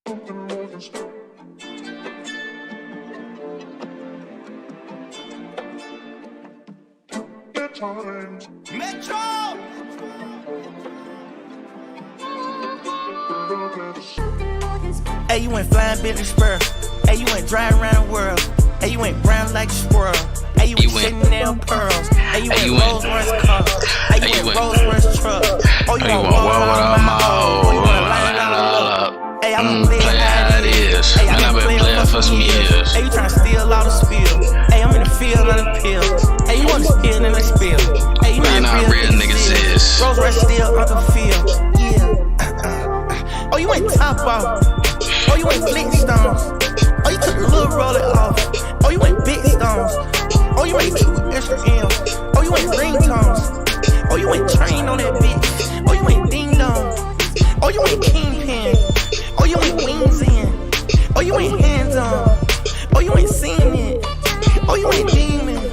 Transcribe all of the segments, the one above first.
Metro! Hey, you went flying Billy Spur. Hey, you went driving around the world. Hey, you went brown like a squirrel. Hey, you went Chanel pearls. Hey, you went Rolls Royce car. Hey, you went Rolls Royce truck. Oh, you want war with all my hoes. Oh, you wanna line it all up. Hey, I'm gonna play how it is. Hey, I've been playing for some years. Hey, you tryna steal all the spill. Hey, I'm in the field on the pill. Hey, you wanna spill in the spill. Hey, you not real niggas is. Rolls Royce still on the field. Yeah. Oh, you went top off. Oh, you went Flintstones. Oh, you took a little roller off. Oh, you went big stones. Oh, you went 2 extra M's. Oh, you went ringtones. Oh, you went train on that bitch. Oh, you went ding dong. Oh, you went kingpin. Oh, you went wings in. Oh, you went hands on. Oh, you ain't seen it. Oh, you ain't demon.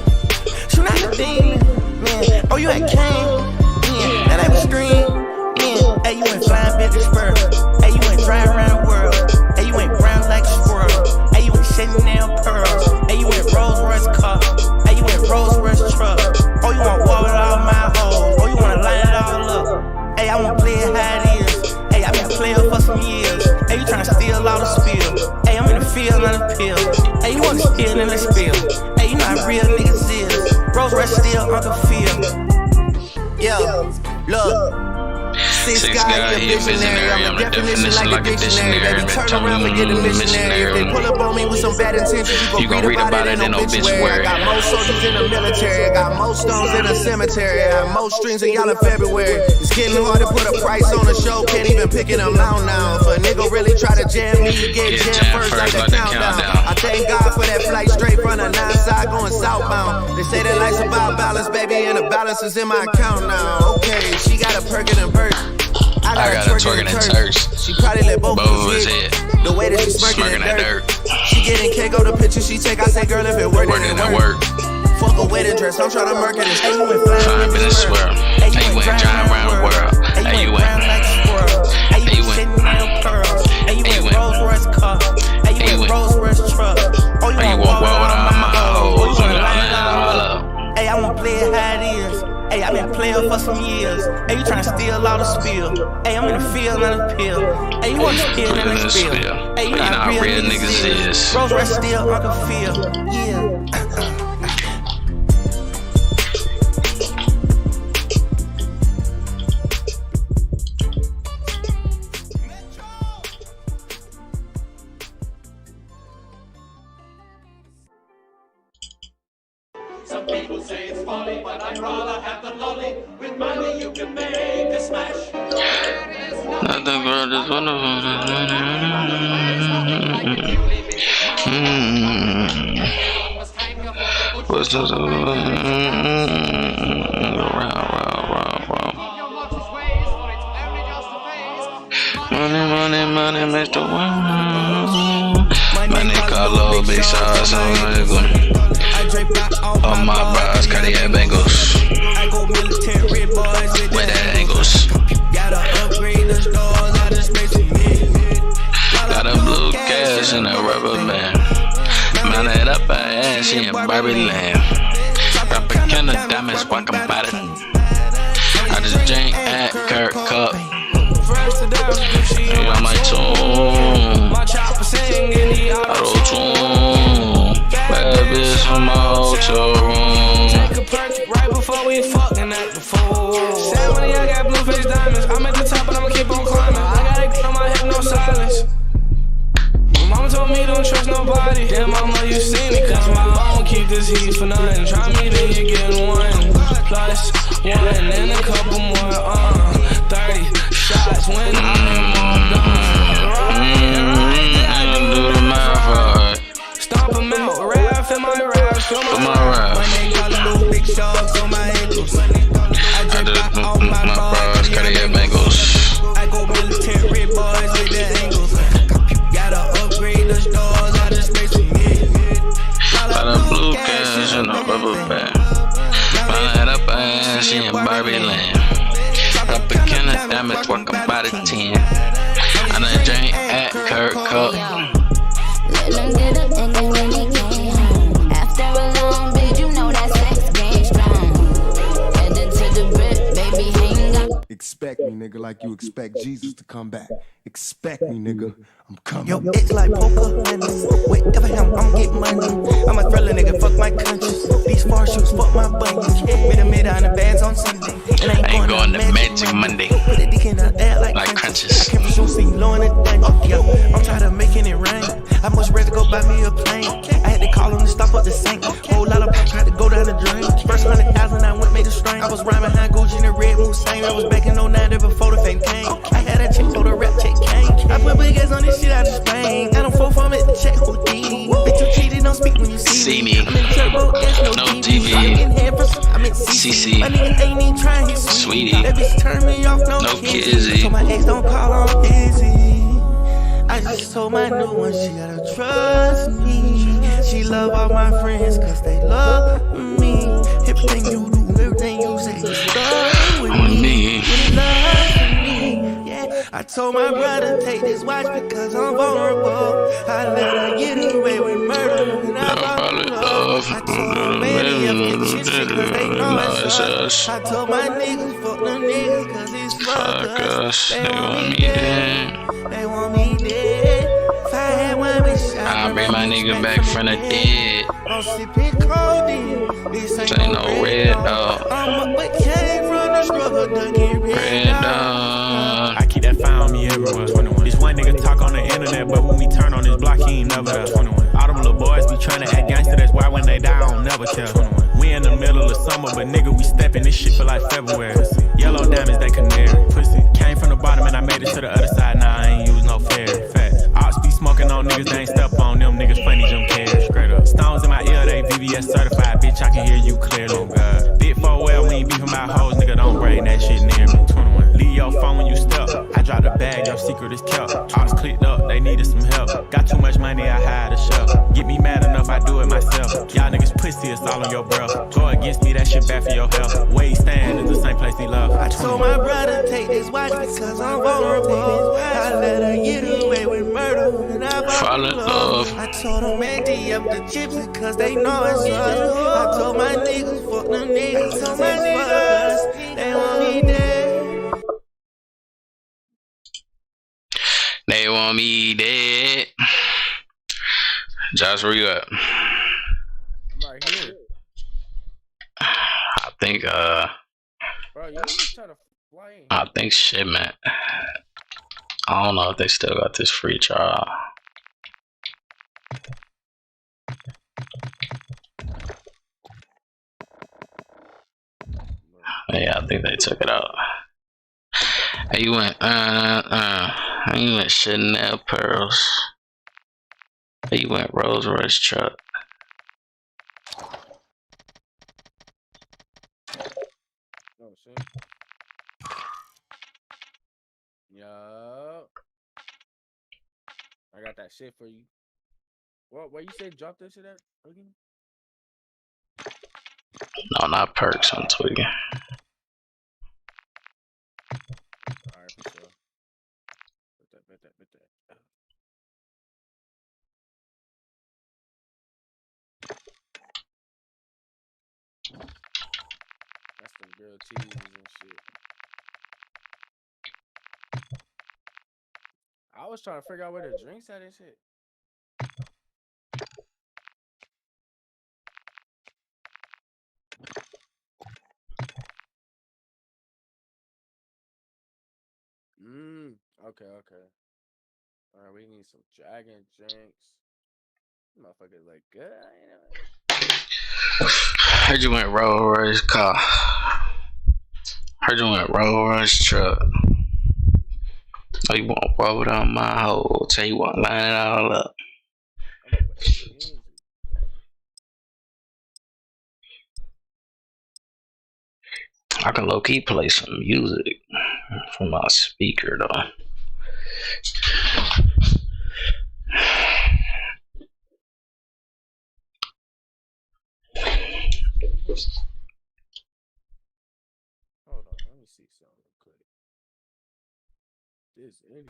Shoot not a demon, man. Oh, you ain't Kane. Yeah, that ain't a stream. Yeah, hey, you went flying Billy Spur. Hey, you went driving around the world. Hey, you went brown like a squirrel. Hey, you went Chanel pearls. Hey, you went Rolls Royce car. Hey, you went Rolls Royce truck. Oh, you want war with all my hoes. Oh, you wanna line it all up. Hey, I wanna play it how it is. Hey, I been playing for some years. Hey, you tryna steal all the spill. Hey, I'm in the field on the pill. Hey, you wanna steal in the spill. Hey, you know how real niggas is. Rolls Royce still on the field. Yeah, look. Six guy, he a visionary. I'm the definition like a dictionary. Baby, turn around, forget the missionary. If they pull up on me with some bad intentions, you gon' read about it in no obituary. I got more soldiers in the military. I got more stones in the cemetery. I have more streams than y'all in February. It's getting hard to put a price on a show. Can't even pick it amount now. If a nigga really try to jam me, you get jammed first like a countdown. I thank God for that flight straight from the 9 side going southbound. They say that life's about balance, baby, and the balance is in my account now. Okay, she got a perkin' and burst. I got a twerking and turst. She probably let both of us hit. The way that she smirking in dirt. She getting cake on the picture she take. I say, girl, if it work, then it work. Fuck a wedding dress, I'm tryna murk it. Hey, you went flying in the swirl. Hey, you went driving around the world. Hey, you went brown like a squirrel. Hey, you went Chanel pearls. Hey, you went Rolls Royce car. Hey, you went Rolls Royce truck. Oh, you want war with all my hoes. Oh, you wanna line it all up. Hey, I wanna play it how it is. Hey, I been playing for some years. Hey, you tryna steal all the spill. Hey, I'm in the field on the pill. Hey, you wanna steal in the spill. Hey, you know how real niggas is. Rolls Royce still on the field. Yeah. Some people say it's folly, but I'd rather have the lolly. With money you can make a smash. I think we're just one of them. What's this? Money makes the world. Money call low, big size, on my bras, Cartier bangles. I go military boys with the angles. Gotta upgrade the stores, I just made some million. Got a blue cash and a rubber band. Mount it up her ass, she in Barbie land. Drop a can of diamonds, walk about it. I just drink at Kirk Cup. Yeah, I'm like tune. Auto-tune. Bad bitch from my hotel room. Take a perk right before we fucking at the fool. Said when I got blue face diamonds. I'm at the top but I'ma keep on climbing. I got it on my head, no silence. My mama told me don't trust nobody. Damn mama, you see me cause my own keep this heat for nothing. Try me then you get 1 plus 1 and a couple more 30 shots when I'm all done. I can do the math right. Stomp 'em out, rap in my rap, show my rap. When they got little big shots on my ankles. I just off my bras, Cartier bangles. I go military boys with the angles. Gotta upgrade the stores, I just made some million. Got a blue cash and a rubber band. Mount it up her ass, she in Barbie land. Drop a can of diamonds, walk about a 10. I done drink at Kirk Cup. Expect me, nigga, like you expect Jesus to come back. Expect me, nigga. I'm coming. Yo, it's like poker handles. Whatever him, I'm getting money. I'm a thriller nigga, fuck my conscience. These far shoes, fuck my bunions. Mid on the bands on Sunday. And I ain't going to Magic Monday. Put a dick in the air like crunches. I came from short sleep, low in the dungeon. Yo, I'm tired of making it rain. I must ready to go buy me a plane. I had to call him to stop up the sink. Whole lot of tried to go down the drain. First 100,000, I went made a strain. I was rhyming behind Gucci in the red Mustang. I was back in 09 before the fame came. I had that chick for the rap check came. I put big ass on this shit out of Spain. I don't fall from it, check Houdini. Bitch, you cheated, don't speak when you see me. I'm in turbo, there's no TV. I'm in CC. My nigga ain't even trying his sweetie. That bitch turn me off, no kizzy. So my ex don't call on busy. I just told my new one she gotta trust me. She love all my friends cause they love me. Everything you do, everything you say is love with me. Love me, yeah. I told my brother take this watch because I'm vulnerable. I let her get away with murder and I brought love. I told her many of the shit cause they know it's us. I told my niggas fuck them niggas cause it's fuck us. They want me dead. They want me dead. If I had one bitch, I'll bring my nigga back from the dead. I'm sipping codeine. This ain't no red dog. I'm up, but came from the struggle to get red dog. I keep that fire on me everywhere. 21. This one nigga talk on the internet, but when we turn on his block, he ain't never there. 21. All them little boys be tryna act gangster, that's why when they die, I don't never tell. 21. We in the middle of summer, but nigga, we steppin', this shit feel like February. Yellow diamonds, they canary. Pussy. Came from the bottom and I made it to the other side, now I ain't use no ferry. Fat. Ops be smoking on niggas, they ain't step on them niggas, funny Jim Carrey. Straight up. Stones in my ear, they VVS certified, bitch, I can hear you clear, oh God. Big 4L, we ain't beefing my hoes, nigga, don't bring that shit near me. 21. Leave your phone when you step. I dropped the bag, your secret is kept. Ops clicked up, they needed some help. Got too much money, I hired a chef. Get me mad enough, I do it myself. Y'all niggas pussy, it's all on your breath. Go against me, that shit bad for your health. Where he stand is the same place he love. I told my brother take this watch because I'm vulnerable. I let her get away with murder and I fall in love. I told them empty up the chips because they know it's us. I told my niggas fuck them niggas, so my niggas they want me dead. They want me dead. Josh, where you at? I'm right here. I think Bro, you just try to fly in. I think shit, man. I don't know if they still got this free trial. Yeah, I think they took it out. Hey, you went Chanel pearls. Hey, you went Rolls Royce truck. Oh shit. Yo. I got that shit for you. What? Where you said drop that shit at again? No, not perks. I'm tweaking. Alright, for sure. Bet that. That's some grilled cheese and shit. I was trying to figure out where the drinks at and shit. Okay. Alright, we need some dragon drinks. Motherfuckers like good, you know. Heard you went Rolls Royce car. Heard you went Rolls Royce truck. Oh, you want to roll down my hole? Tell you what, line it all up. I can low key play some music from my speaker though. Hold on, let me see something real quick. This idiot.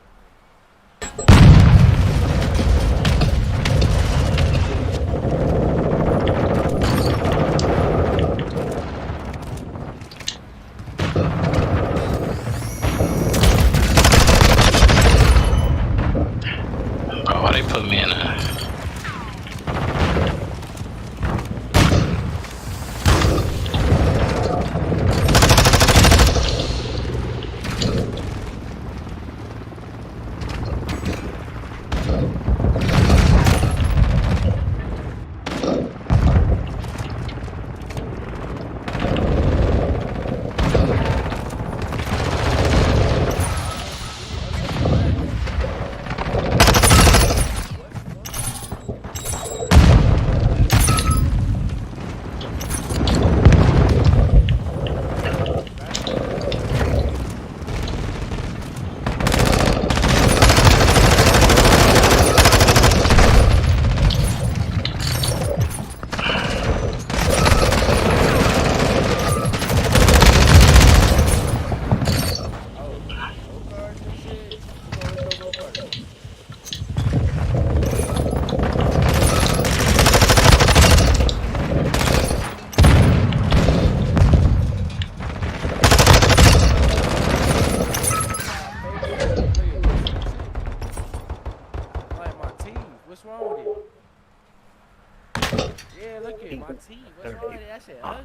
my teeth. What's wrong with it? That shit ugly.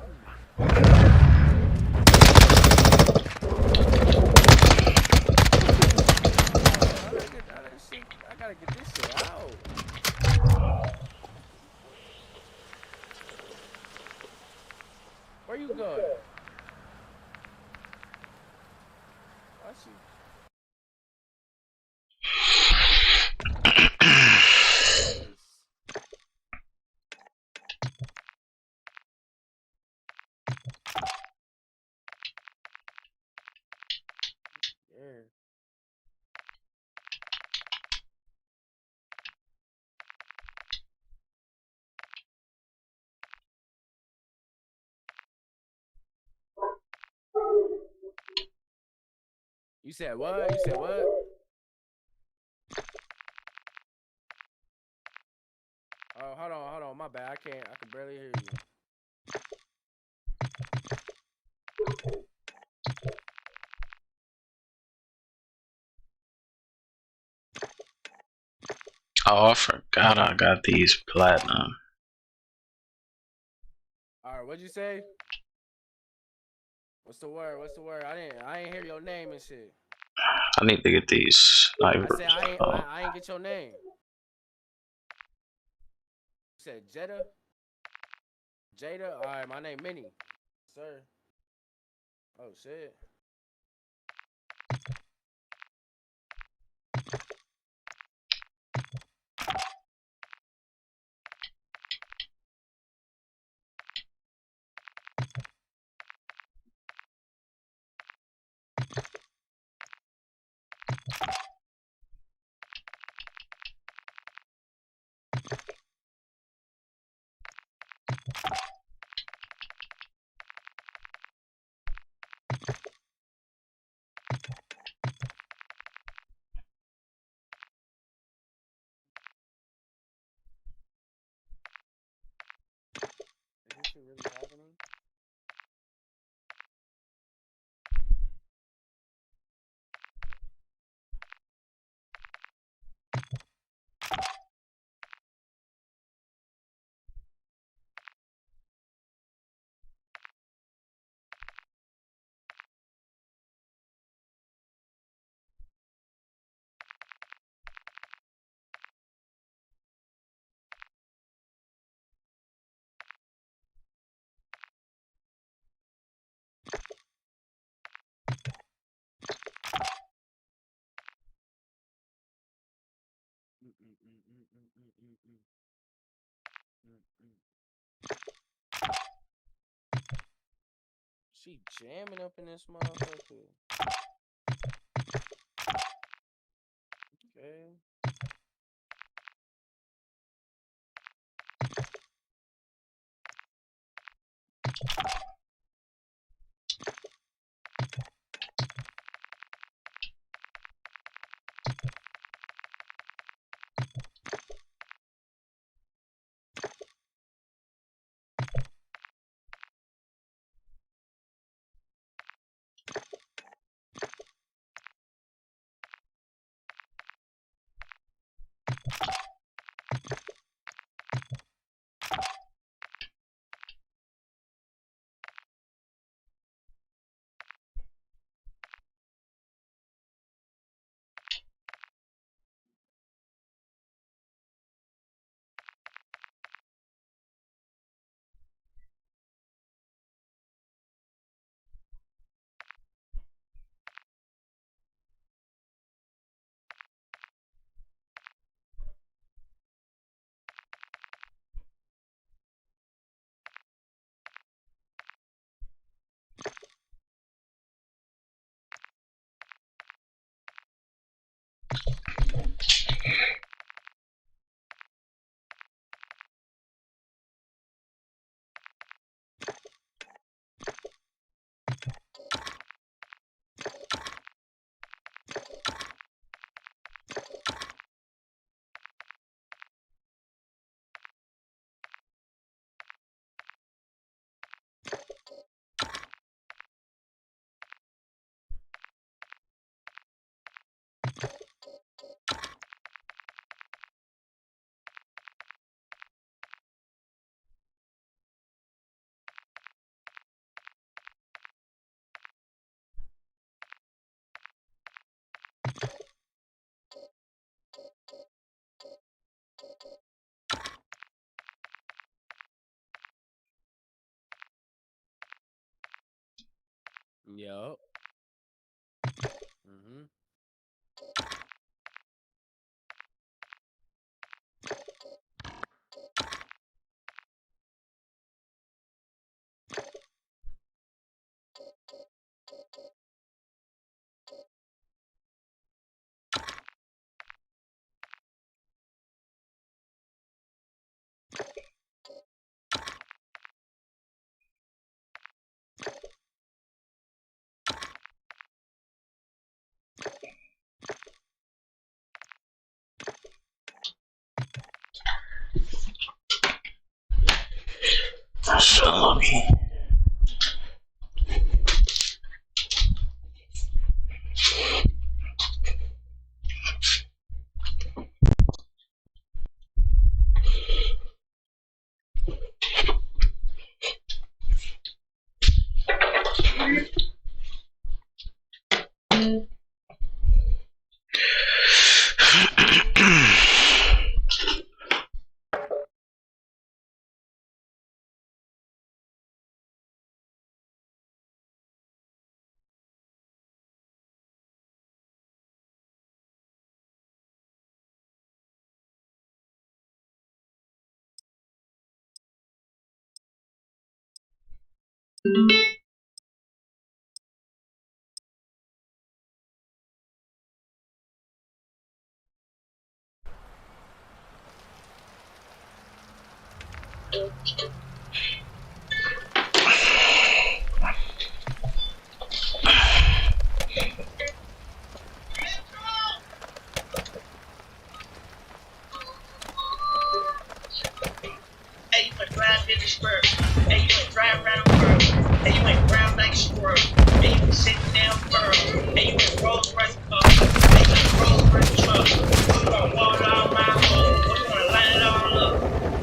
I gotta get this shit out. Where you going? I see. Yeah. You said what? You said what? Oh, hold on, my bad. I can barely hear you. Oh, I forgot I got these platinum. All right, what'd you say? What's the word? What's the word? I didn't hear your name and shit. I need to get these. I said I ain't get your name. You said Jada? Jada? All right, my name Minnie. Sir. Oh, shit. Is this shit really happening? She jamming up in this motherfucker. Okay. Yup. Mm-hmm. So lucky. Hey, you went drive in the square. Hey, you went drive around the world. Hey, you went round like a squirrel. Hey, you went sitting down furrow. Hey, you went Rolls Royce car. Hey, you went Rolls Royce truck. You want water all my hole. Or you want to line it all up.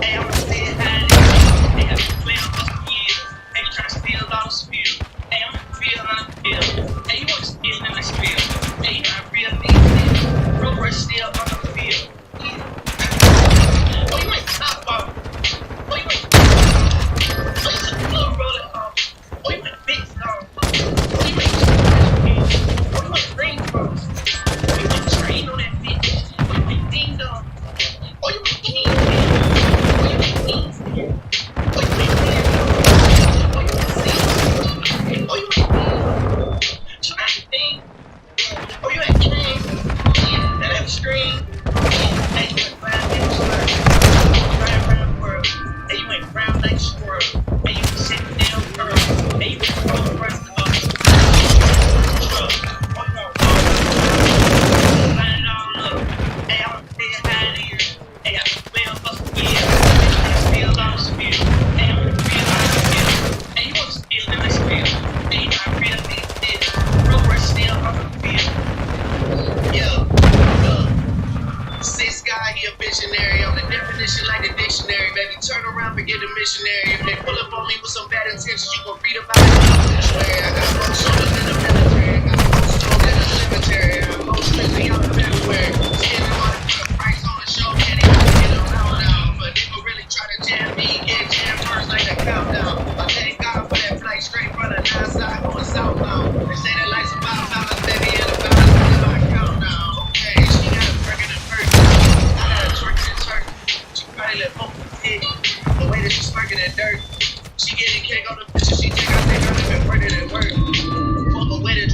Hey, I'm going to stay high there. Hey, I been 12 plus years. Hey, you trying to steal all the spill. Hey, I'm in the field on the field. Hey, you want to steal in the spill. Hey, you not real nigga. Rolls Royce still on the field. Oh, you ain't top off. Oh, you ain't. Oh, you took a little roller off. Oh, you went big stone. Oh, you went. Oh, you went green cross. Oh, you went train on that bitch. Oh, you went ding dong. Oh, you went king. Oh, you went kings. Oh, you went red. Oh, you went sea. Oh, you went trying thing. Oh, you had king. That had a screen. Hey, you went 5 minutes right around the world. Hey, you went round like a squirrel. Hey, you went sitting down curl. Hey, you went rolling around the truck. Oh, you want water? Line it all up. Hey, I'm gonna stay high here. Hey, I can smell us again. I spill on the spill. Hey, I'm gonna feel on the spill. Hey, you want to spill in the spill. Hey, you not real nigga. Rover still on the field. Yeah. Six guy, he a visionary. I'm the definition like the dictionary. Baby, turn around, forget the missionary. If they pull up on me with some bad intentions, you gon' read about it. I swear, I got more shoulders than the military. I got more strong than the cemetery. I'm most strictly out of February. Skin on it, put a price on the show. Yeah, they gon' get them out. But they gon' really try to jam me. Get jammed first like a countdown. I thank God for that flight straight from the 9 side going southbound. They say that life's about balance, baby, and about my countdown. Okay, she got a burger and first. I got a twerk and turkey. She probably let both of them hit. The way that she's smirking that dirt. She getting cake on the picture she take. I think I live in further than work. Fuck away to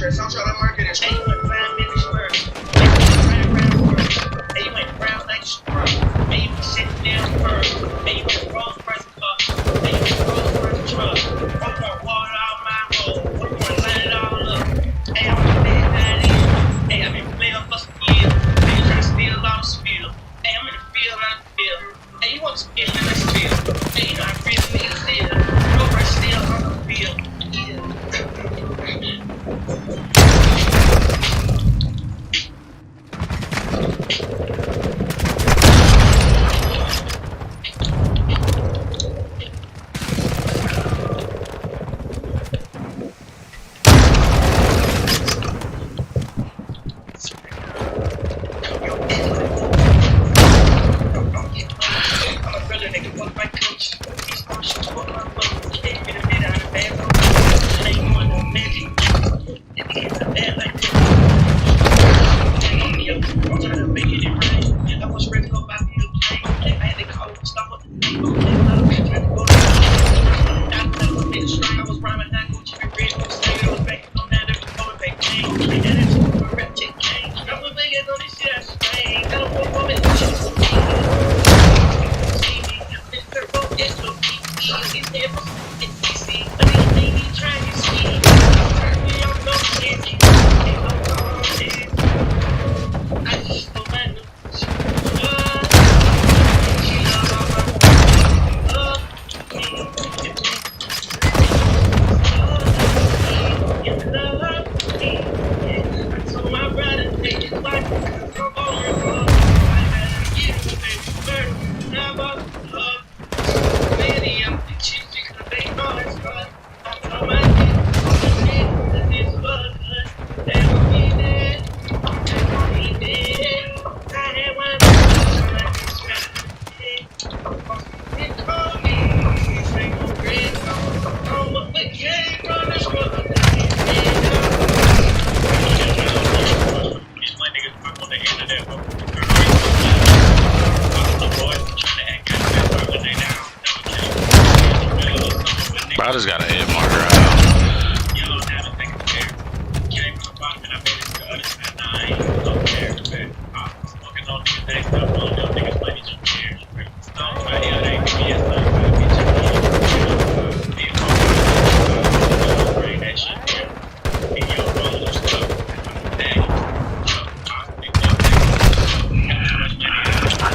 I just got a hit marker out.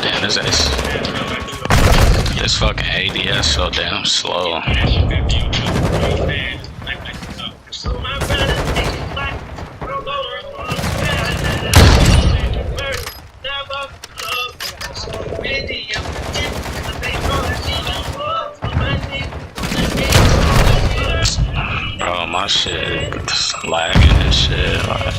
Damn, this fucking ADS so damn slow. Bro, my shit lagging and shit. Like.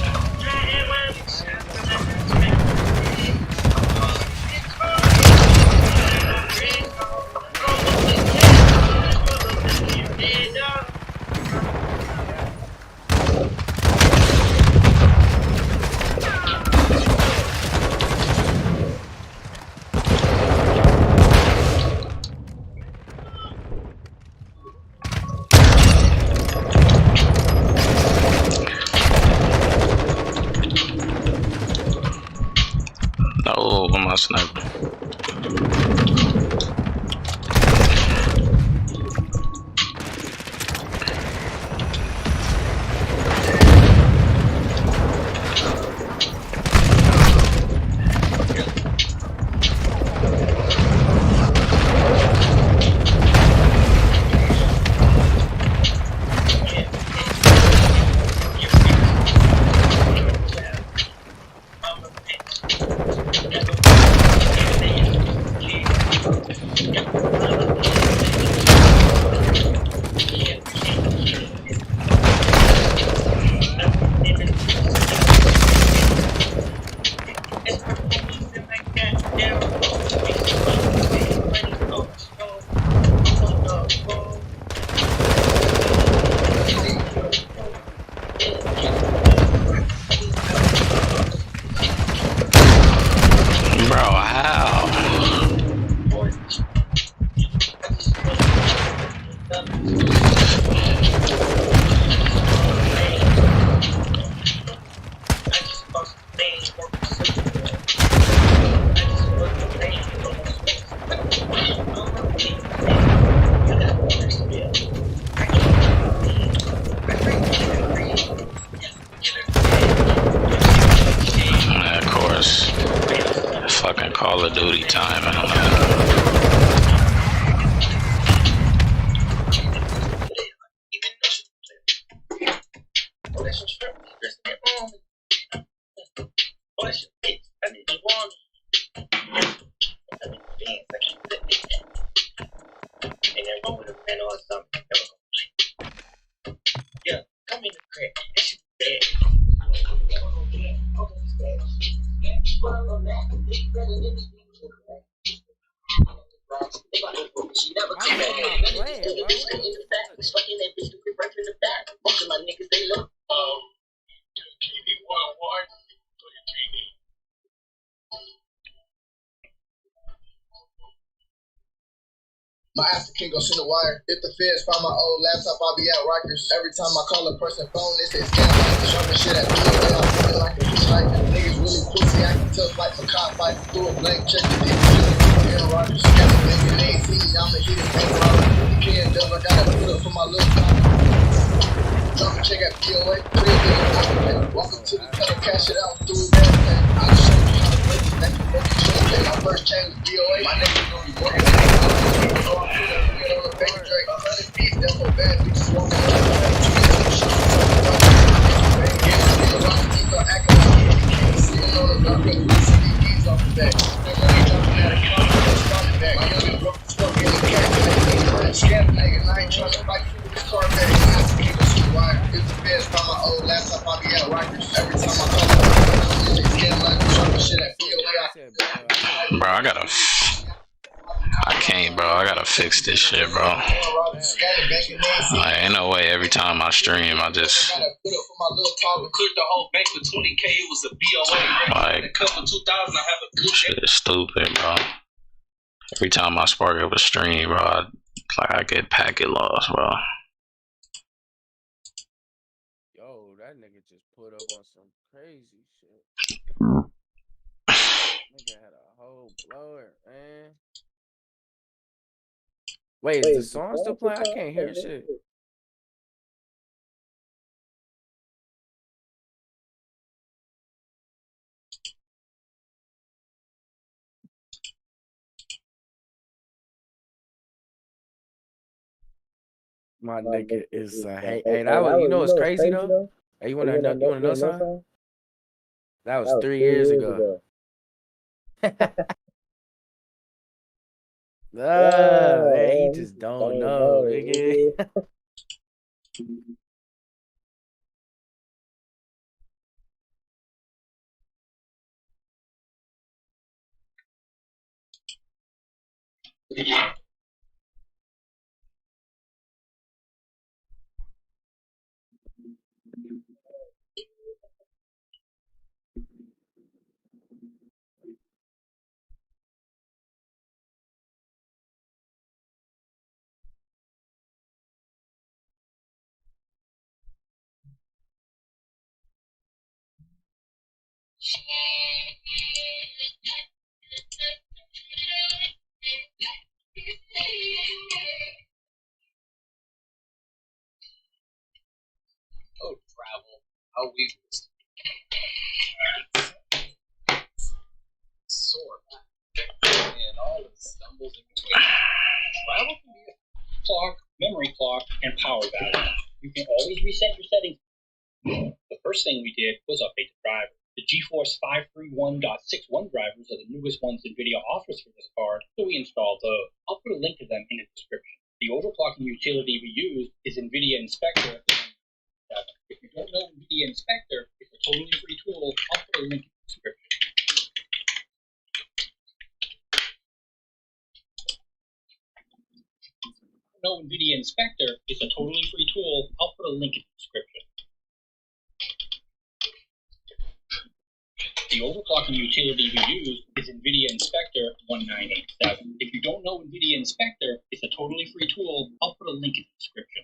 Oh, my sniper. Call of Duty time, I don't know. My African king gon' send a wire. If the feds find my old laptop, I'll be at Rikers. Every time I call a person phone, they say scam. Sharpin' shit at me, they all feel like a strike. Niggas really pussy, I can tell fight for cop fight. Through a blank check, the people shit. Aaron Rodgers, got a nigga, they ain't see me, I'ma hit it, ain't problem. You can't dub, I gotta put up for my little pop. Drop a check at POA, 3 days. Welcome to the teller, cash it out, do it everything. I'll show you how to play this next broken shit. My first chain was BOA, my nigga gon' be working. back. That money jumping at a car, running back. My youngin' broke the fuck in the cat. Scam nigga, I ain't trying to fight for this car back. I have to keep us to the wire. If the feds find my old laptop, I'll be out Rikers. Every time I call them, they scam like we dropping shit at BOA. Bro, I can't, bro. I gotta fix this shit, bro. Like, ain't no way every time I stream, I just cleared the whole bank with 20K. It was a BOA. like, A couple 2,000. I have a good shit is stupid, bro. Every time I spark up a stream, bro, I get packet loss, bro. Yo, that nigga just put up on some crazy shit. Nigga had a whole blower, man. Wait, is the song still playing? I can't hear shit. My nigga is hey, that was, you know what's crazy though? Hey, you wanna know something? That was 3 years ago. Man, he just don't know, nigga. Oh, travel. How we sore and all the stumbles in between. Travel can be a clock, memory clock, and power valve. You can always reset your settings. The first thing we did was update the driver. The GeForce 531.61 drivers are the newest ones NVIDIA offers for this card, so we installed those. I'll put a link to them in the description. The overclocking utility we used is NVIDIA Inspector. If you don't know NVIDIA Inspector, it's a totally free tool. I'll put a link in the description. No NVIDIA Inspector is a totally free tool. I'll put a link in the description. The overclocking utility we use is NVIDIA Inspector 1987. If you don't know NVIDIA Inspector, it's a totally free tool. I'll put a link in the description.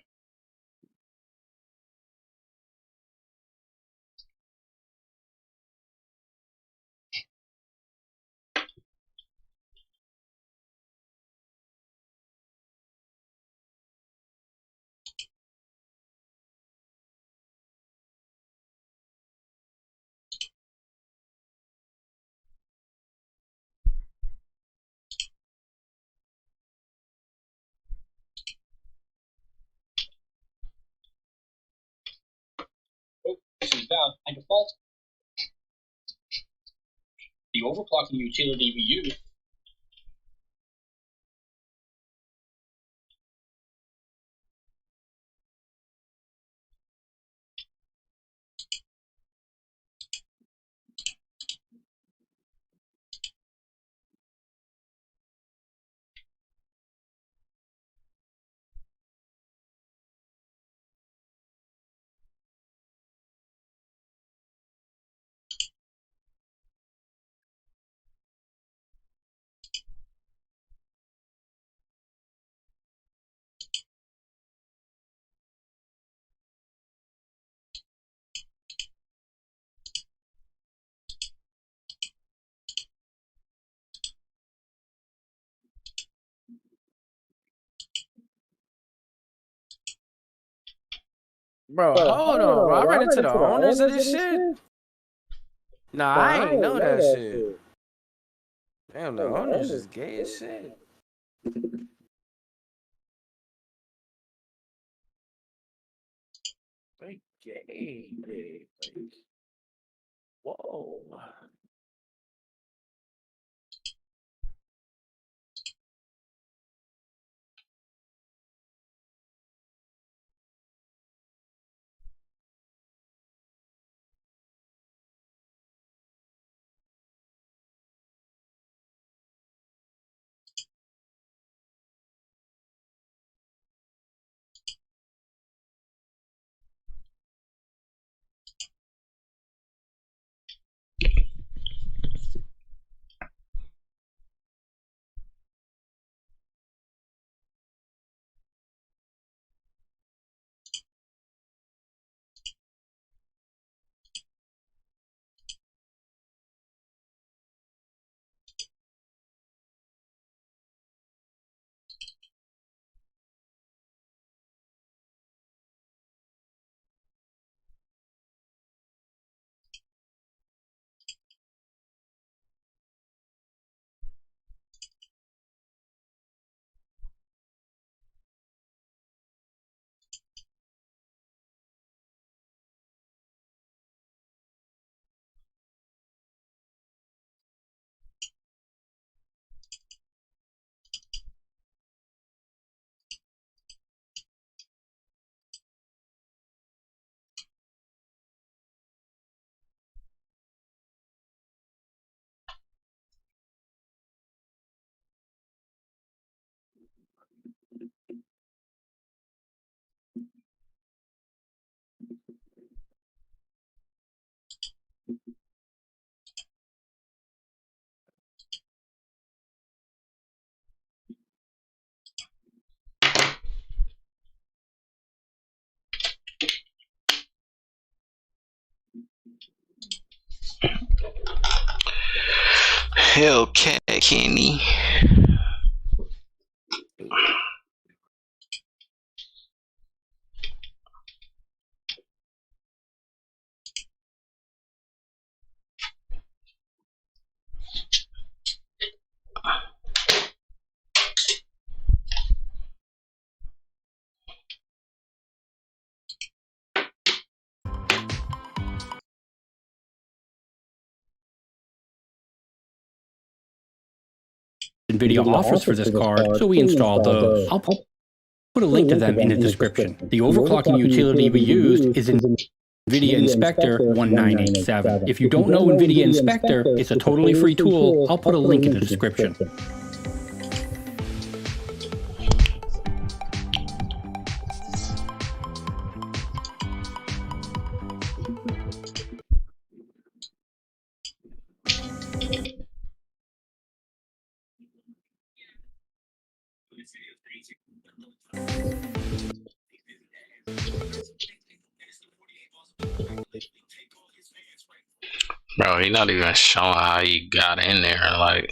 Oh, this is down by default. The overclocking utility we use Bro, hold on, bro. I ran into the owners of this shit. Nah, I ain't know that shit. Damn, the owners is gay as shit. They gay, like, whoa. Hellcat Kenny. NVIDIA offers for this card, so we installed those. I'll put a link to them in the description. The overclocking utility we used is NVIDIA Inspector 1987. If you don't know NVIDIA Inspector, it's a totally free tool. I'll put a link in the description. Bro, he not even showing how he got in there. Like,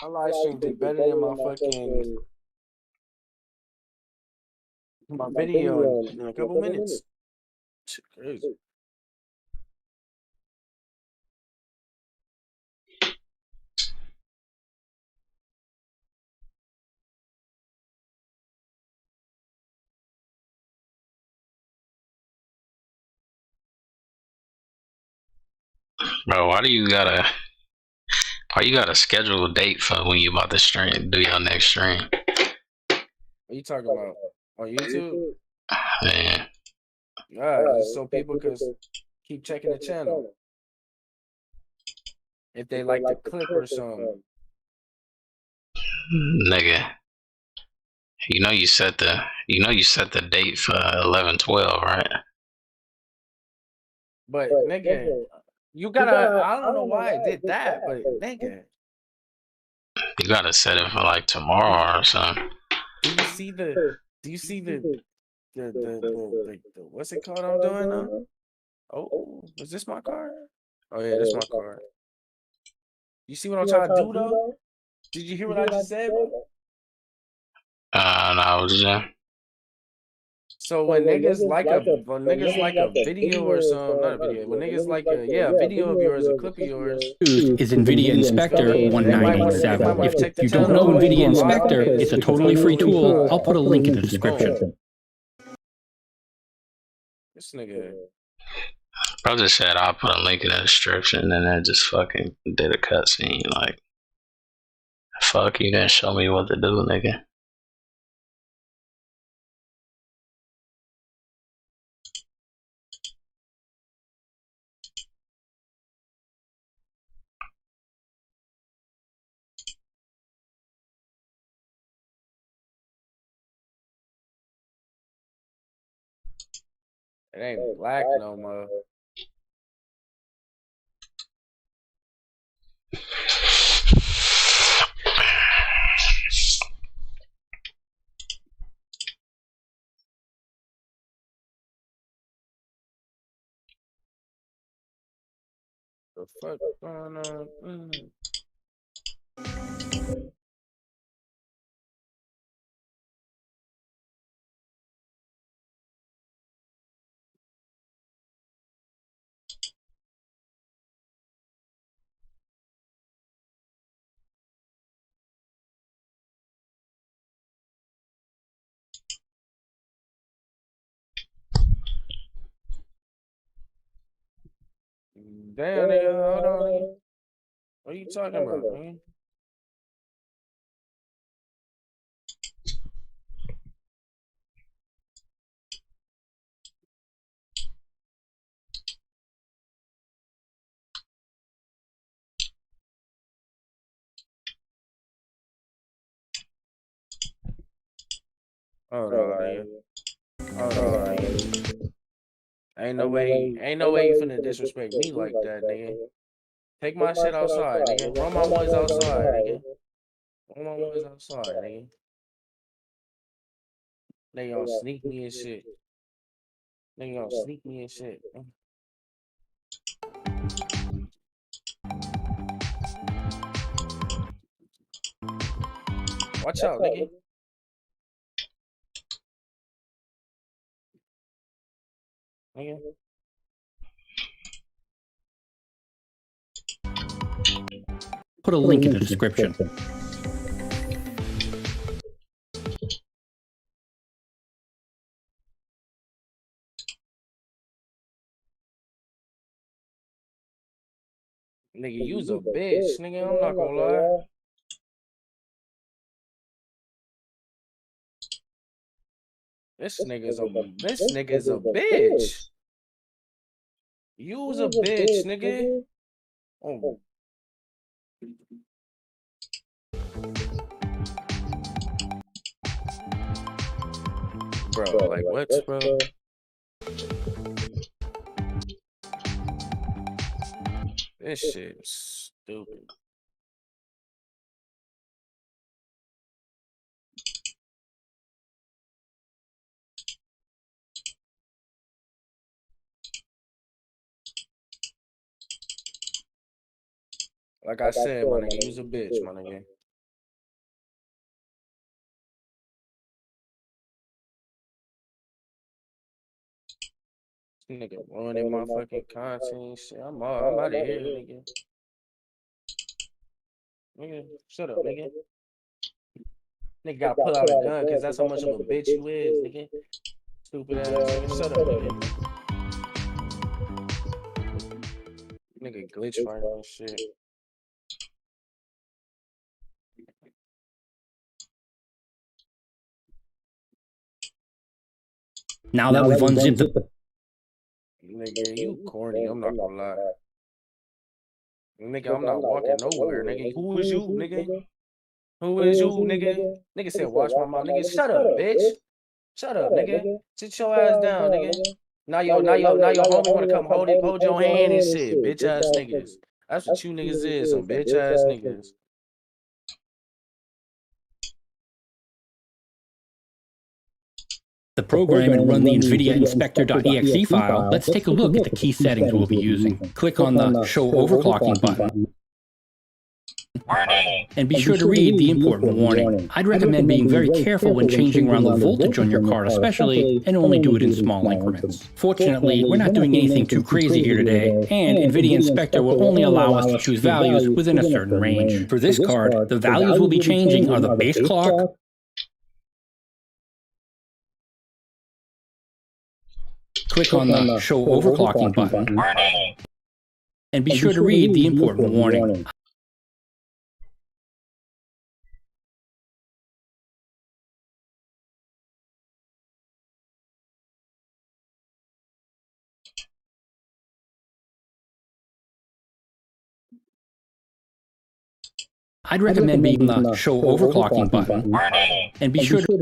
My live stream did better than my video in a couple minutes. Shit crazy. bro, why you gotta schedule a date for when you about to stream, do your next stream? What you talking about? On YouTube? Man, Just so people could keep checking the channel. If they like the clip or something. nigga, you set the date for 11/12, right? But nigga, you gotta, I don't know why I did that, but nigga. You gotta set it for like tomorrow or something. Do you see the what's it called I'm doing now? Oh, is this my card? Oh yeah, this my card. You see what I'm trying to do though? Did you hear what I just said, bro? No, what you saying? So when niggas like a video or something, not a video, when niggas like a video of yours, a clip of yours, Is NVIDIA Inspector 1987. If you don't know NVIDIA Inspector, it's a totally free tool. I'll put a link in the description. This nigga. I just said I'll put a link in the description, and then just fucking did a cutscene. Like, fuck, you didn't show me what to do, nigga. It ain't black no more. The fuck going on? Damn, nigga, hold on, nigga. What are you talking about, man? Hold on, nigga. Hold on, nigga. Ain't no way you finna disrespect me like that, nigga. Take my shit outside, nigga. Run my boys outside, nigga. Run my boys outside, nigga. They gonna sneak me and shit. They gonna sneak me and shit. Watch out, nigga. Nigga. Put a link in the description. Nigga, you's a bitch, nigga. I'm not gonna lie. This nigga's a bitch. You's a bitch, nigga. Oh. Bro, like what, bro? This shit's stupid. Like I said, my nigga, you's a bitch, my nigga. This nigga ruining my fucking content shit. I'm out of here, nigga. Nigga, shut up, nigga. Nigga gotta pull out a gun because that's how much of a bitch you is, nigga. Stupid ass nigga. Shut up, nigga. Nigga glitch fighting and shit. Now that we've unzipped the... Nigga, you corny. I'm not gonna lie. Nigga, I'm not walking nowhere, nigga. Who is you, nigga? Who is you, nigga? Nigga said, watch my mouth. Nigga, shut up, bitch. Shut up, nigga. Sit your ass down, nigga. Now your homie wanna come hold your hand and shit, bitch ass niggas. That's what you niggas is, some bitch ass niggas. The program and run the NVIDIA inspector.exe file, let's take a look at the key settings we'll be using. Click on the Show Overclocking button. And be sure to read the important warning. I'd recommend being very careful when changing around the voltage on your card especially, and only do it in small increments. Fortunately, we're not doing anything too crazy here today, and NVIDIA Inspector will only allow us to choose values within a certain range. For this card, the values we'll be changing are the base clock, click on the Show Overclocking button, and be sure to read the important warning. I'd recommend being the Show Overclocking button, and be sure to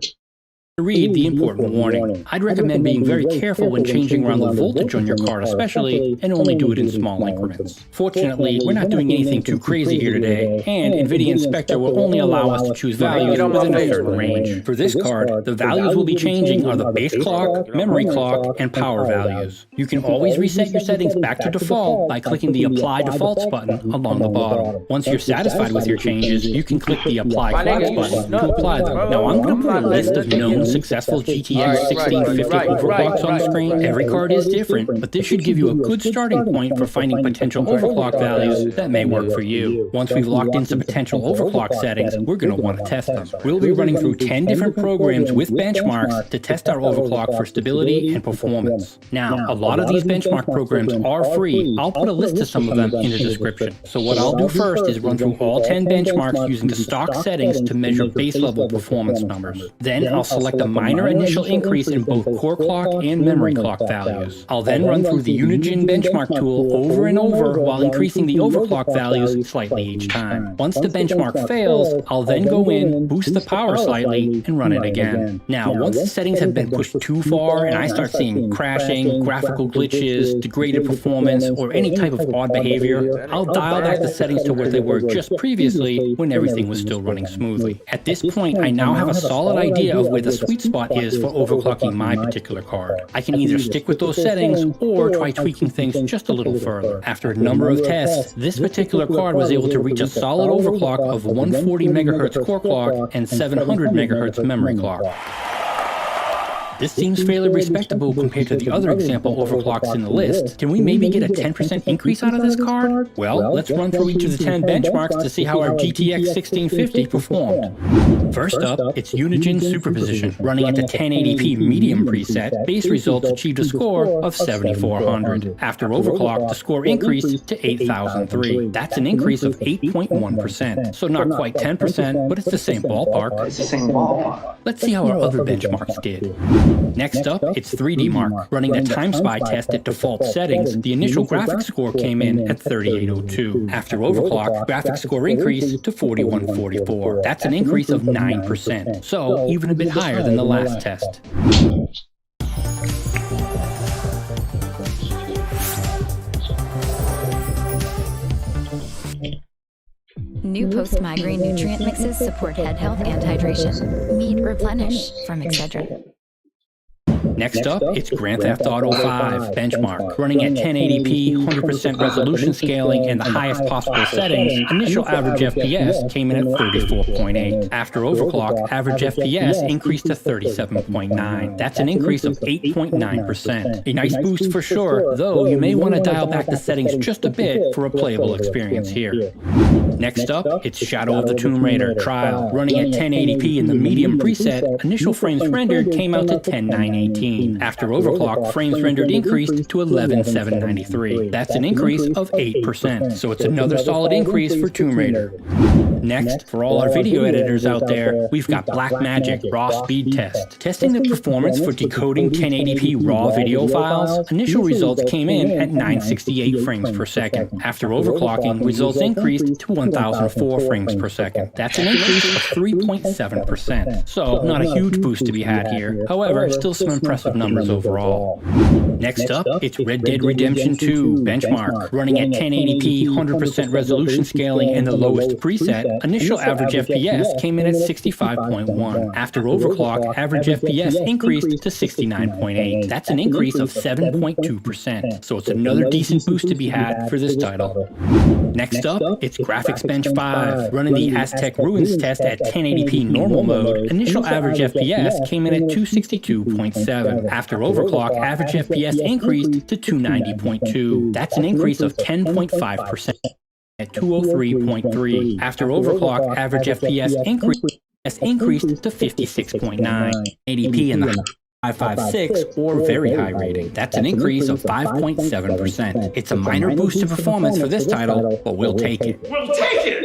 read the important warning. I'd recommend being very careful when changing around the voltage on your card especially, and only do it in small increments. Fortunately, we're not doing anything too crazy here today, and NVIDIA Inspector will only allow us to choose values within a certain range. For this card, the values we'll be changing are the base clock, memory clock, and power values. You can always reset your settings back to default by clicking the Apply Defaults button along the bottom. Once you're satisfied with your changes, you can click the Apply Clocks button to apply them. Now I'm going to put a list of known successful GTX 1650 overclocks on the screen. Every card is different, but this should give you a good starting point for finding potential overclock values that may work for you. Once we've locked in some potential overclock settings, we're going to want to test them. We'll be running through 10 different programs with benchmarks to test our overclock for stability and performance. Now, a lot of these benchmark programs are free. I'll put a list of some of them in the description. So what I'll do first is run through all 10 benchmarks using the stock settings to measure base level performance numbers. Then I'll select select a minor initial increase in both core clock and memory clock values. I'll then run through the Unigine benchmark tool over and over while increasing the overclock values slightly each time. Once the benchmark fails, I'll then go in, boost the power slightly, and run it again. Now, once the settings have been pushed too far and I start seeing crashing, graphical glitches, degraded performance, or any type of odd behavior, I'll dial back the settings to what they were just previously when everything was still running smoothly. At this point, I now have a solid idea of where the sweet spot is for overclocking my particular card. I can either stick with those settings or try tweaking things just a little further. After a number of tests, this particular card was able to reach a solid overclock of 140 MHz core clock and 700 MHz memory clock. This seems fairly respectable compared to the other example overclocks in the list. Can we maybe get a 10% increase out of this card? Well, let's run through each of the 10 benchmarks to see how our GTX 1650 performed. First up, it's Unigine Superposition. Running at the 1080p medium preset, base results achieved a score of 7400. After overclock, the score increased to 8003. That's an increase of 8.1%. So not quite 10%, but it's the same ballpark. Let's see how our other benchmarks did. Next up, it's 3D Mark. Running the Time Spy test at default settings, the initial graphics score came in at 3802. After overclock, graphics score increased to 4144. That's an increase of 9%, so even a bit higher than the last test. New post-migraine nutrient mixes support head health and hydration. Meet Replenish from Excedrin. Next up, it's Grand Theft Auto 5 Benchmark. Running at 1080p, 100% resolution scaling, and the highest possible settings, initial average FPS came in at 34.8. After overclock, average FPS increased to 37.9. That's an increase of 8.9%. A nice boost for sure, though you may want to dial back the settings just a bit for a playable experience here. Next up, it's Shadow of the Tomb Raider Trial. Running at 1080p in the medium preset, initial frames rendered came out to 10918. After overclock, frames rendered increased to 11793. That's an increase of 8%, so it's another solid increase for Tomb Raider. Next, for all our video editors out there, we've got Blackmagic Raw Speed Test. Testing the performance for decoding 1080p RAW video files, initial results came in at 968 frames per second. After overclocking, results increased to 1004 frames per second. That's an increase of 3.7%. So, not a huge boost to be had here. However, still some impressive numbers overall. Next up, it's Red Dead Redemption 2 Benchmark. Running at 1080p, 100% resolution scaling, and the lowest preset, initial average FPS came in at 65.1. After overclock, average FPS increased to 69.8. That's an increase of 7.2%. So it's another decent boost to be had for this title. Next up, it's Graphics Bench 5. Running the Aztec Ruins test at 1080p normal mode, initial average FPS came in at 262.7. After overclock, average FPS increased to 290.2. That's an increase of 10.5%. At 203.3. After overclock, average FPS increased to 56.9. 80p in the 556 or very high rating. That's an increase of 5.7%. It's a minor boost to performance for this title, but we'll take it. We'll take it!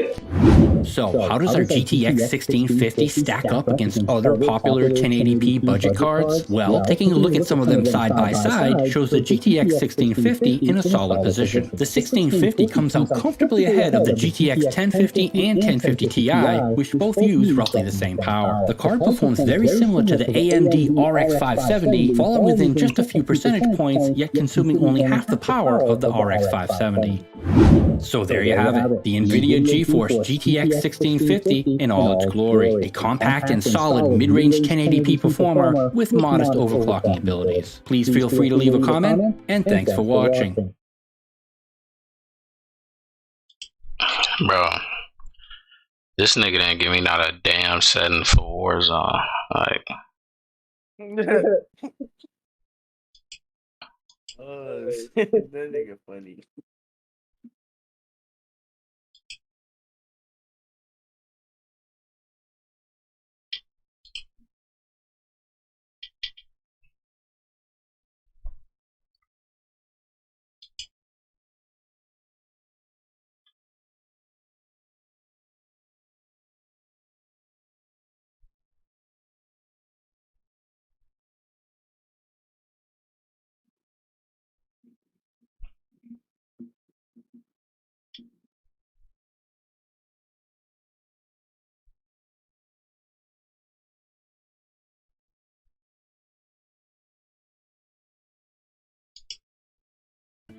So, how does our GTX 1650 stack up against other popular 1080p budget cards? Well, taking a look at some of them side by side shows the GTX 1650 in a solid position. The 1650 comes out comfortably ahead of the GTX 1050 and 1050 Ti, which both use roughly the same power. The card performs very similar to the AMD RX 570, falling within just a few percentage points, yet consuming only half the power of the RX 570. So there you have it, the NVIDIA GeForce GTX 1650 in all its glory. A compact and solid mid-range 1080p performer with modest overclocking abilities. Please feel free to leave a comment, and thanks for watching. Bro, this nigga didn't give me not a damn setting for Warzone. Like, oh, that nigga funny.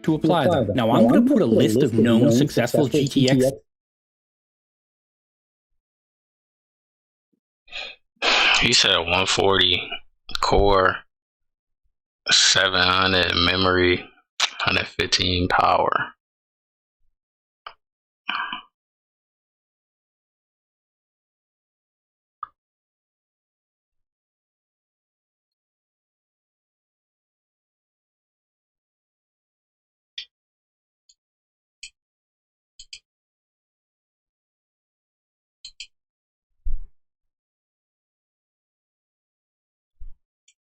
to apply them. Now I'm going to put a list of known successful GTX. He said 140 core, 700 memory, 115 power.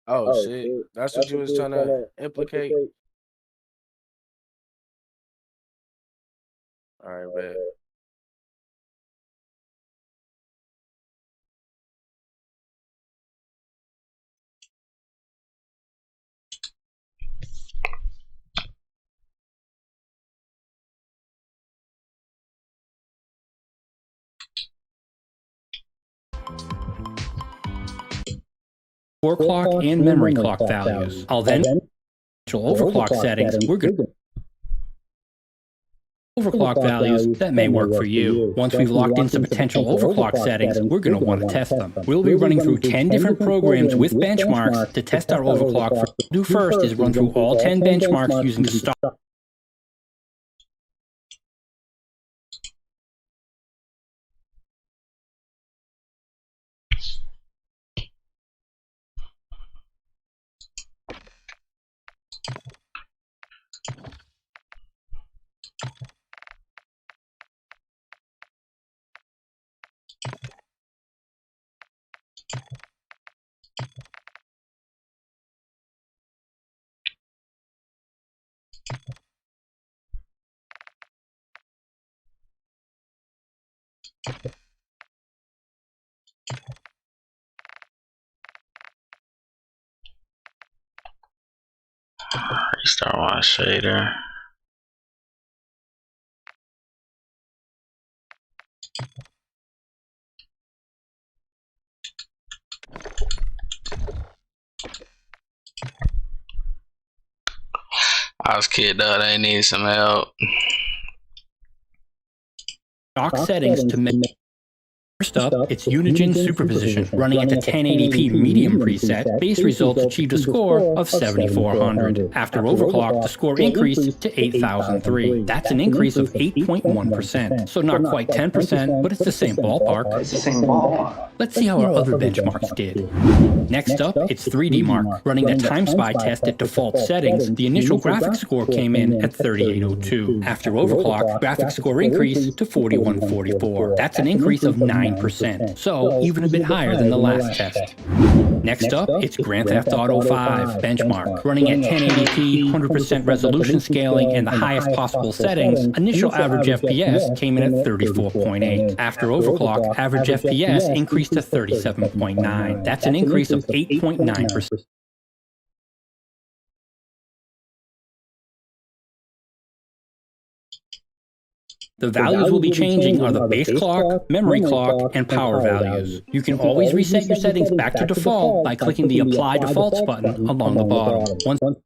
Oh shit. That's what you was trying to implicate. All right, bet. Core clock and memory clock values. I'll then overclock settings. We're going to overclock values that may work for you. Once we've locked in some potential overclock settings, we're going to want to test them. We'll be running through 10 different programs with benchmarks to test our overclock. What we'll do first is run through all 10 benchmarks using the stock. Restart my shader. I was kidded up, they need some help. Stock settings to make. First up, it's Unigen superposition, running at the 1080p medium preset. Base results achieved a score of 7400. After overclock, the score increased to 8003. That's an increase of 8.1%. So not quite 10%, but it's the same ballpark. Let's see how our other benchmarks did. Next up, it's 3D Mark, running the Time Spy test at default settings. The initial graphics score came in at 3802. After overclock, graphics score increased to 4144. That's an increase of 9%. So even a bit higher than the last test. Next up, it's Grand Theft Auto 5 benchmark, running at 1080p, 100% resolution scaling, and the highest possible settings. Initial average FPS came in at 34.8. After overclock, average FPS increased to 37.9. That's an increase of 8.9%. The values we'll be changing are the base clock, memory clock, and power values. You can always reset your settings back to default by clicking the Apply Defaults button along the bottom.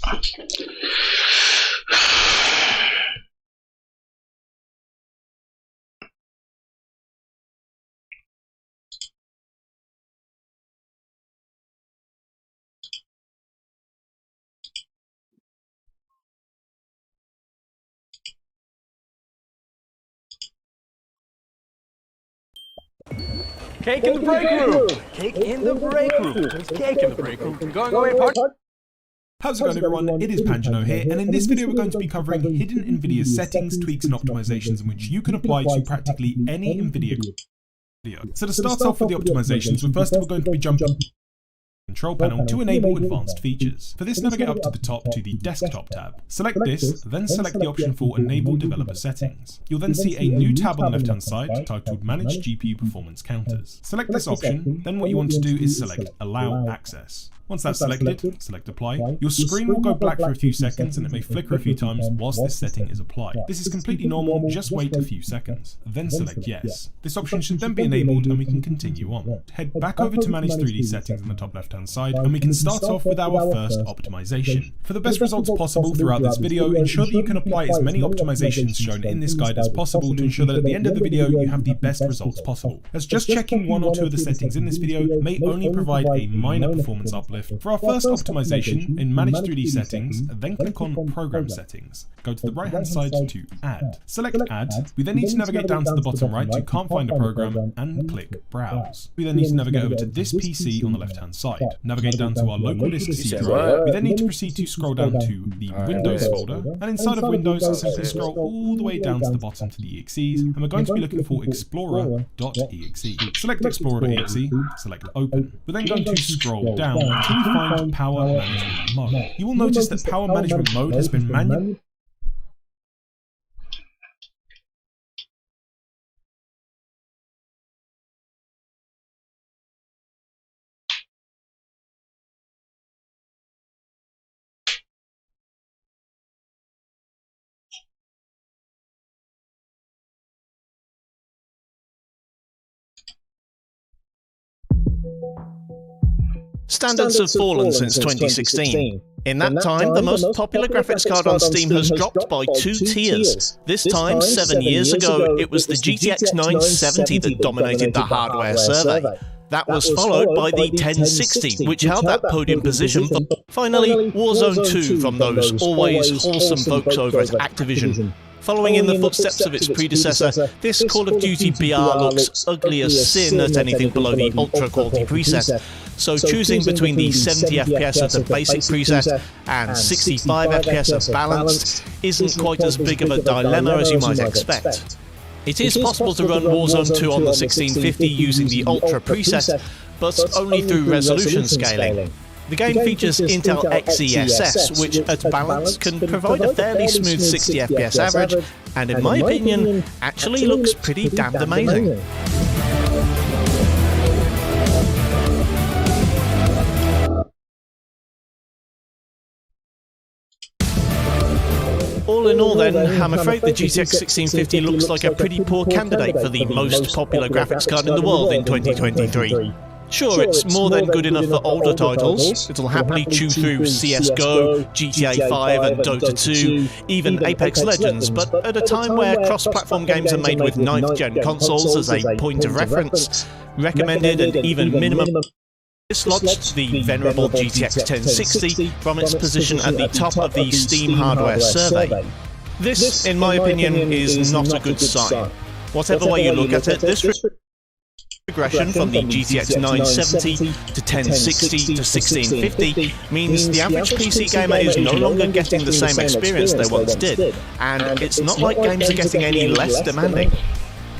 Cake in the break room! Cake in the break room! There's cake in the break room. Going away, party! How's it going, everyone? It is Pangino here, and in this video we're going to be covering hidden NVIDIA settings, tweaks and optimizations in which you can apply to practically any NVIDIA video. So to start off with the optimizations, first we're going to be jumping control panel to enable advanced features. For this, navigate up to the top to the desktop tab. Select this, then select the option for enable developer settings. You'll then see a new tab on the left hand side titled manage GPU performance counters. Select this option, then what you want to do is select allow access. Once that's selected, select apply. Your screen will go black for a few seconds and it may flicker a few times whilst this setting is applied. This is completely normal, just wait a few seconds. Then select yes. This option should then be enabled and we can continue on. Head back over to manage 3D settings on the top left hand side and we can start off with our first optimization. For the best results possible throughout this video, ensure that you can apply as many optimizations shown in this guide as possible to ensure that at the end of the video you have the best results possible, as just checking one or two of the settings in this video may only provide a minor performance uplift. For our first optimization, in Manage 3D Settings, then click on Program Settings. Go to the right hand side to Add. Select Add. We then need to navigate down to the bottom right to Can't Find a Program and click Browse. We then need to navigate over to this PC on the left hand side. Navigate down to our local disk C drive. We then need to proceed to scroll down to the Windows folder, and inside of Windows simply scroll all the way down to the bottom to the exes, and we're going to be looking for Explorer.exe. Select Explorer.exe, select Open. We're then going to scroll down until we find Power Management Mode. You will notice that Power Management Mode has been manually Standards have fallen since 2016. In that time, the most popular graphics card on Steam has dropped by 2 tiers. This time, 7 years ago, it was the GTX 970 that dominated the hardware survey. That was followed by the 1060, which held that podium position. Finally, Warzone 2 from those always wholesome folks over at Activision. Following in the footsteps of its predecessor, this Call of Duty BR looks ugly as sin at anything below the ultra quality preset. So choosing between the 70 FPS at the basic preset and 65 FPS at balanced isn't quite as big of a dilemma as you might expect. It is possible to run Warzone 2 on the 1650 using the ultra preset, but only through resolution scaling. The game features Intel XeSS, which at balance can provide a fairly smooth 60 FPS average, and in my opinion, actually looks pretty damned amazing. All in all then, I'm afraid the GTX 1650 looks like a pretty poor candidate for the most popular graphics card in the world in 2023. Sure, it's more than good enough for older titles. It'll happily chew through CSGO, GTA 5 and Dota 2, even Apex Legends, but at a time where cross-platform games are made with 9th-gen consoles as a point of reference, recommended and even minimum dislodged the venerable GTX 1060 from its position at the top of the Steam hardware survey. This, in my opinion, is not a good sign. Whatever way you look at it, this progression from the GTX 970 to 1060 to 1650 means the average PC gamer is no longer getting the same experience they once did, and it's not like games are getting any less demanding.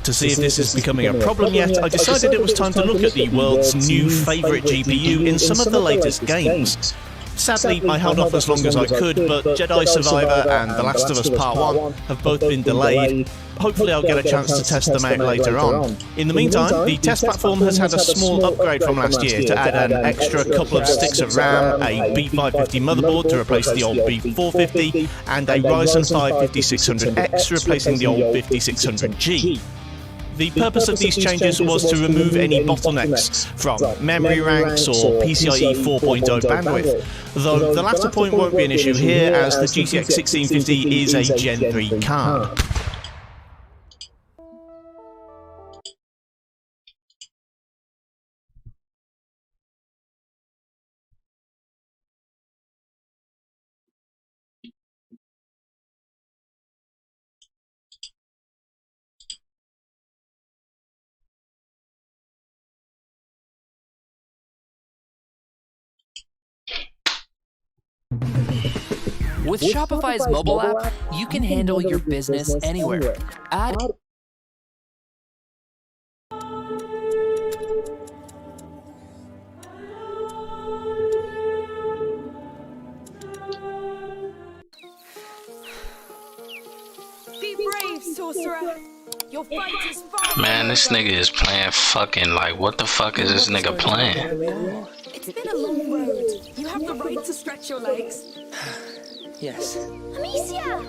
To see if this is becoming a problem yet, I decided it was time to look at the world's new favourite GPU in some of the latest games. Sadly, I held off as long as I could, but Jedi Survivor and The Last of Us Part 1 have both been delayed. Hopefully I'll get a chance to test them out later on. In the meantime, the test platform has had a small upgrade from last year to add an extra couple of sticks of RAM, a B550 motherboard to replace the old B450, and a Ryzen 5 5600X replacing the old 5600G. The purpose of these changes was to remove any bottlenecks from memory ranks or PCIe 4.0 bandwidth, though the latter point won't be an issue here as the GTX 1650 is a Gen 3 card. With Shopify's mobile app, you can handle your business anywhere. Add Be brave, sorcerer. Your fight is far. Man, this nigga is playing fucking like, what the fuck is this nigga playing? It's been a long road. You have the right to stretch your legs. yes. Amicia!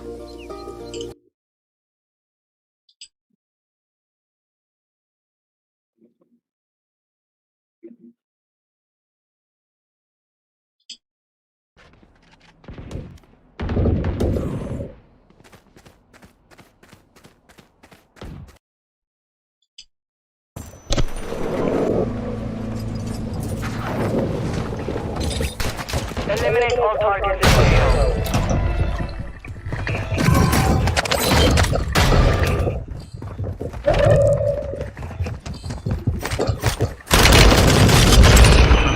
Eliminate all targets in the AO.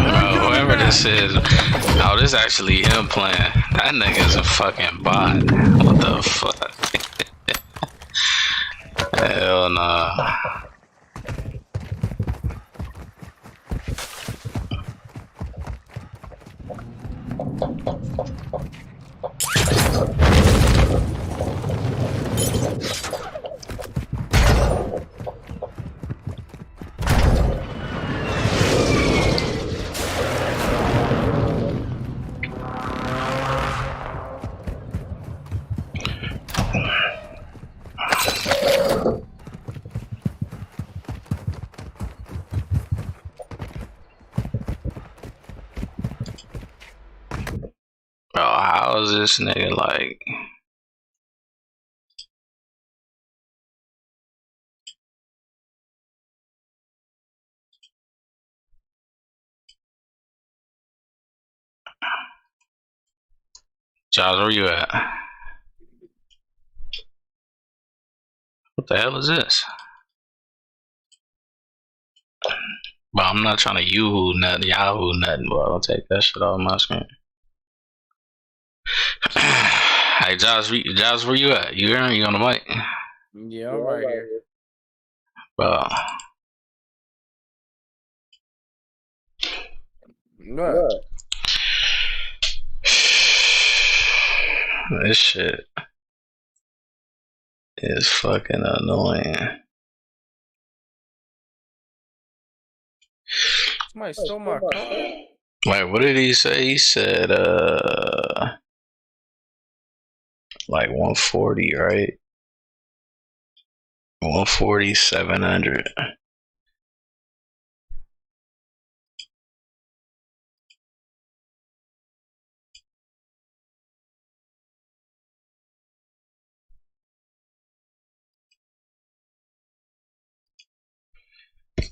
Bro, whoever this is, oh, this actually him playing. That nigga's a fucking bot. What the fuck? Hell nah. Bro, how is this nigga like? Jaws, where you at? What the hell is this? Bro, I'm not trying to Yahoo nothing, bro. Don't take that shit off my screen. Hey, Josh, where you at? You here? You on the mic? Yeah, I'm right here. Bro. What? This shit is fucking annoying. Somebody stole my car. Wait, what did he say? He said, like 140, right? 140, 700.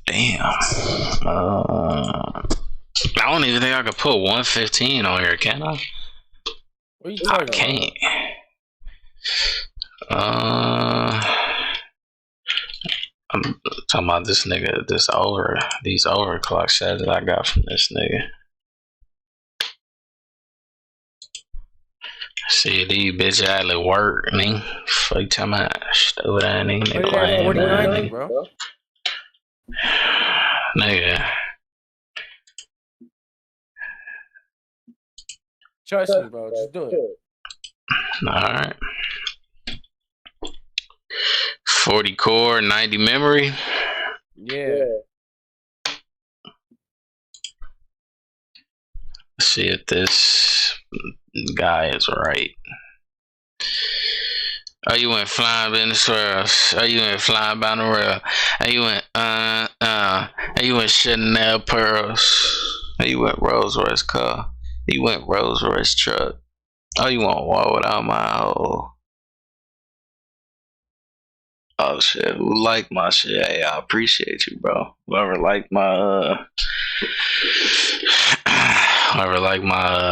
Damn. I don't even think I could put 115 on here, can I? What are you talking I can't. I'm talking about this nigga, these overclock sets that I got from this nigga. See, these bitch actually work, nigga. Fuck you talking about stupid ass nigga. What is that 49, bro? Nigga. Trust me, bro. Just do it. Alright. 40 core, 90 memory. Yeah. Let's see if this guy is right. Oh, you went flying in the swirls. Oh, you went flying by the rail. Oh, you went Oh, you went Chanel pearls. Oh, you went Rolls Royce car. You went Rolls Royce truck. Oh, you want war without my hoe. Oh shit, who like my shit? Hey, I appreciate you, bro. Whoever like my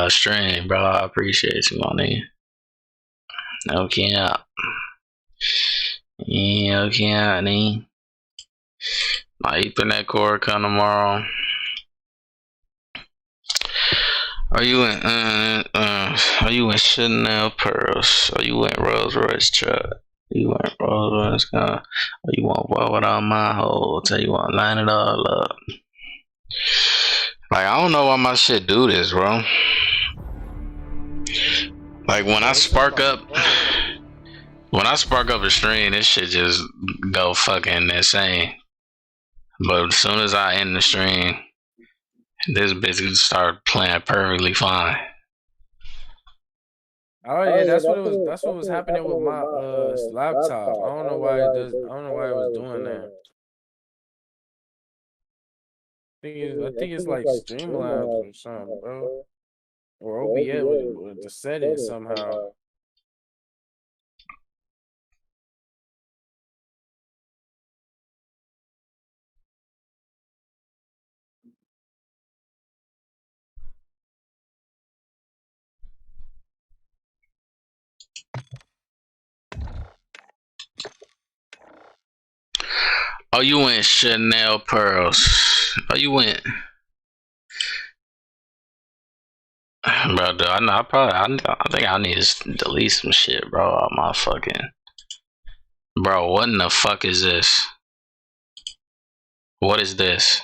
stream, bro, I appreciate you, my nigga. Okay, yeah, okay, nigga. My Ethernet cord come tomorrow. Are you in Chanel pearls? Are you in Rolls Royce truck? You want Rolls Royce car? Or you want what without my hoe? Tell you want line it all up. Like, I don't know why my shit do this, bro. Like, when I spark up a stream, this shit just go fucking insane. But as soon as I end the stream, this bitch start playing perfectly fine. Oh yeah, that's what was happening with my laptop. I don't know why it was doing that. I think it's like Streamlabs or something, bro. Or OBS with the settings somehow. Oh, you went Chanel pearls. Oh, you went. Bro, dude, I think I need to delete some shit, bro. On my fucking. Bro, what in the fuck is this? What is this?